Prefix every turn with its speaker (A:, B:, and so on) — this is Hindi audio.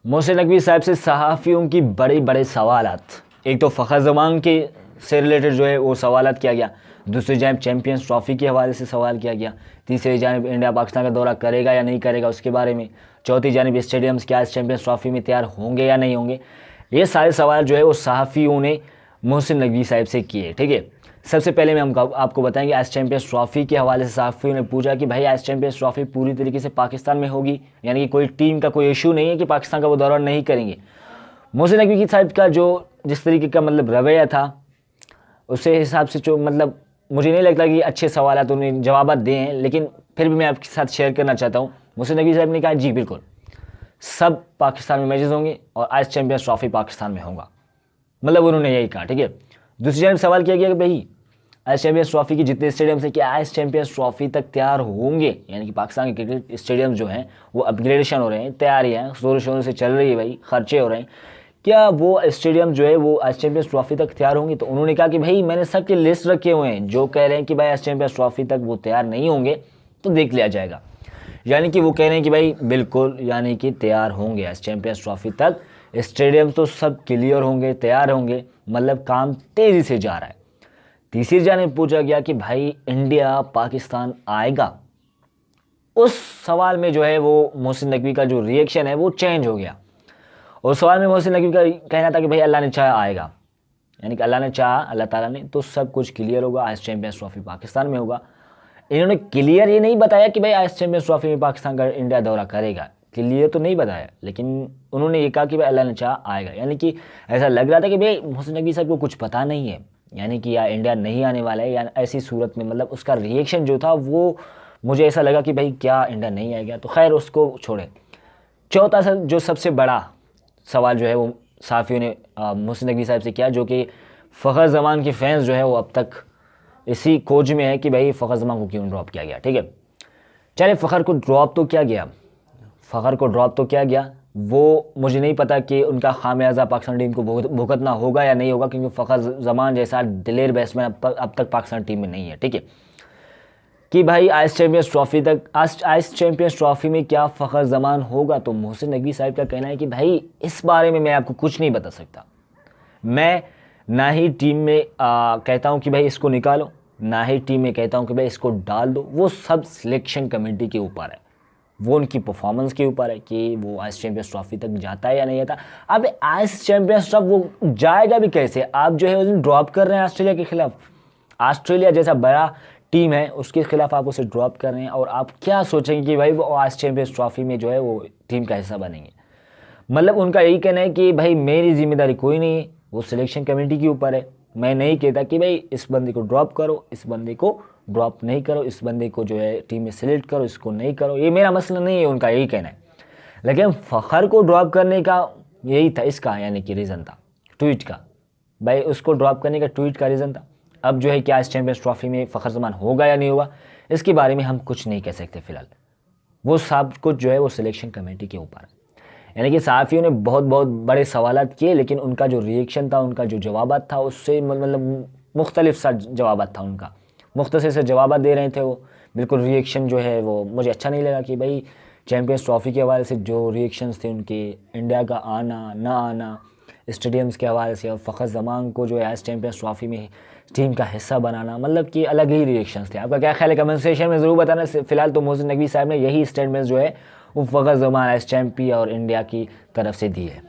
A: मोहसिन नकवी साहब से सहाफ़ियों की बड़े बड़े सवालात। एक तो फ़खर ज़मान के से रिलेटेड जो है वो सवालात किया गया, दूसरी जानिब चैम्पियंस ट्रॉफ़ी के हवाले से सवाल किया गया, तीसरी जानिब इंडिया पाकिस्तान का दौरा करेगा या नहीं करेगा उसके बारे में, चौथी जानिब स्टेडियम्स क्या इस चैम्पियंस ट्रॉफ़ी में तैयार होंगे या नहीं होंगे। ये सारे सवाल जो है वो सहाफ़ियों ने मोहसिन नकवी साहब से किए। ठीक है, सबसे पहले मैं आपको बताएंगे एस चैम्पियंस ट्रॉफ़ी के हवाले से सहाफ़ियों ने पूछा कि भाई एस चैम्पियंस ट्रॉफ़ी पूरी तरीके से पाकिस्तान में होगी, यानी कि कोई टीम का कोई इशू नहीं है कि पाकिस्तान का वो दौरा नहीं करेंगे। मोहसिन नकवी साहब का जो जिस तरीके का मतलब रवैया था उससे हिसाब से जो मतलब मुझे नहीं लगता कि अच्छे सवाल तो उन्हें जवाब दिए हैं, लेकिन फिर भी मैं आपके साथ शेयर करना चाहता हूँ। मोहसिन नकवी साहब ने कहा जी बिल्कुल सब पाकिस्तान में मैचेस होंगे और एस चैम्पियंस ट्रॉफ़ी पाकिस्तान में होगा, मतलब उन्होंने यही कहा। ठीक है, दूसरी जानब सवाल किया गया कि भाई एस चैम्पियंस ट्रॉफ़ी की जितने स्टेडियम से क्या एस चैम्पियंस ट्रॉफ़ी तक तैयार होंगे, यानी कि पाकिस्तान के क्रिकेट स्टेडियम जो हैं वो अपग्रेडेशन हो रहे हैं, तैयारी है, जोरों शोरों से चल रही है भाई, खर्चे हो रहे हैं, क्या वो स्टेडियम जो है वो एस चैम्पियंस ट्रॉफ़ी तक तैयार होंगे। तो उन्होंने कहा कि भाई मैंने सबके लिस्ट रखे हुए हैं, जो कह रहे हैं कि भाई एस चैम्पियंस ट्रॉफ़ी तक वो तैयार नहीं होंगे तो देख लिया जाएगा, यानी कि वो कह रहे हैं कि भाई बिल्कुल यानी कि तैयार होंगे एस चैम्पियंस ट्रॉफ़ी तक, स्टेडियम तो सब क्लियर होंगे, तैयार होंगे, मतलब काम तेज़ी से जा रहा है। तीसरी जानिब पूछा गया कि भाई इंडिया पाकिस्तान आएगा, उस सवाल में जो है वो मोहसिन नकवी का जो रिएक्शन है वो चेंज हो गया। उस सवाल में मोहसिन नकवी का कहना था कि भाई अल्लाह ने चाहा आएगा, यानी कि अल्लाह ने चाहा, अल्लाह ताला ने, तो सब कुछ क्लियर होगा, आइस चैम्पियंस ट्रॉफ़ी पाकिस्तान में होगा। इन्होंने क्लियर ये नहीं बताया कि भाई आइस चैम्पियंस ट्रॉफ़ी में पाकिस्तान का इंडिया दौरा करेगा, क्लियर तो नहीं बताया, लेकिन उन्होंने ये कहा कि भाई अल्लाह ने चाहा आएगा, यानी कि ऐसा लग रहा था कि भाई मोहसिन नकवी साहब को कुछ पता नहीं है, यानी कि या इंडिया नहीं आने वाला है या ऐसी सूरत में, मतलब उसका रिएक्शन जो था वो मुझे ऐसा लगा कि भाई क्या इंडिया नहीं आएगा। तो खैर उसको छोड़े, चौथा जो सबसे बड़ा सवाल जो है वो सहाफ़ियों ने मोहसिन नकवी साहब से किया, जो कि फ़खर ज़मान के फैंस जो है वो अब तक इसी खोज में है कि भाई फ़खर ज़मान को क्यों ड्रॉप किया गया। ठीक है, चले फ़खर को ड्रॉप तो किया गया, फ़खर को ड्रॉप तो किया गया, वो मुझे नहीं पता कि उनका खामियाजा पाकिस्तान टीम को भुगतना होगा या नहीं होगा, क्योंकि फ़खर ज़मान जैसा दिलेर बैट्समैन अब तक पाकिस्तान टीम में नहीं है। ठीक है, कि भाई आइस चैम्पियंस ट्रॉफ़ी तक आइस चैम्पियंस ट्रॉफ़ी में क्या फ़खर ज़मान होगा। तो मोहसिन नकवी साहब का कहना है कि भाई इस बारे में मैं आपको कुछ नहीं बता सकता, मैं ना ही टीम में कहता हूँ कि भाई इसको निकालो, ना ही टीम में कहता हूँ कि भाई इसको डाल दो, वो सब सिलेक्शन कमेटी के ऊपर है, वो उनकी परफॉर्मेंस के ऊपर है कि वो आइस चैम्पियंस ट्रॉफ़ी तक जाता है या नहीं जाता। अब आइस चैम्पियंस ट्रॉफ़ी वो जाएगा भी कैसे, आप जो है उस दिन ड्रॉप कर रहे हैं ऑस्ट्रेलिया के खिलाफ, ऑस्ट्रेलिया जैसा बड़ा टीम है उसके खिलाफ आप उसे ड्रॉप कर रहे हैं, और आप क्या सोचेंगे कि भाई वो आइस चैम्पियंस ट्रॉफ़ी में जो है वो टीम का हिस्सा बनेंगे। मतलब उनका यही कहना है कि भाई मेरी जिम्मेदारी कोई नहीं है, वो सिलेक्शन कमेटी के ऊपर है, मैं नहीं कहता कि भाई इस बंदे को ड्रॉप करो, इस बंदे को ड्रॉप नहीं करो, इस बंदे को जो है टीम में सिलेक्ट करो, इसको नहीं करो, ये मेरा मसला नहीं है, उनका यही कहना है। लेकिन फ़खर को ड्रॉप करने का यही था, इसका यानी कि रीज़न था ट्वीट का, भाई उसको ड्रॉप करने का ट्वीट का रीज़न था। अब जो है क्या इस चैम्पियंस ट्रॉफ़ी में फ़खर ज़मान होगा या नहीं होगा, इसके बारे में हम कुछ नहीं कह सकते फ़िलहाल, वो सब कुछ जो है वो सिलेक्शन कमेटी के ऊपर है। यानी कि सहाफ़ियों ने बहुत बहुत बड़े सवालात किए, लेकिन उनका जो रिएक्शन था, उनका जो जवाबात था, उससे मतलब मुख्तलिफ सा जवाबात था उनका, मुख्तसर से जवाबात दे रहे थे वो, बिल्कुल रिएक्शन जो है वो मुझे अच्छा नहीं लगा कि भाई चैम्पियंस ट्रॉफ़ी के हवाले से जो रिएक्शंस थे उनके, इंडिया का आना ना आना, स्टेडियम्स के हवाले से, और फ़खर ज़मान को जो है एस चैम्पियंस ट्रॉफ़ी में टीम का हिस्सा बनाना, मतलब कि अलग ही रिएक्शंस थे। आपका क्या ख्याल है कमेंट सेक्शन में ज़रूर बताना। फिलहाल तो मोहसिन नकवी साहब ने यही स्टेटमेंट्स जो है वो फ़खर ज़मान एस चैम्पियन और इंडिया की तरफ से दी है।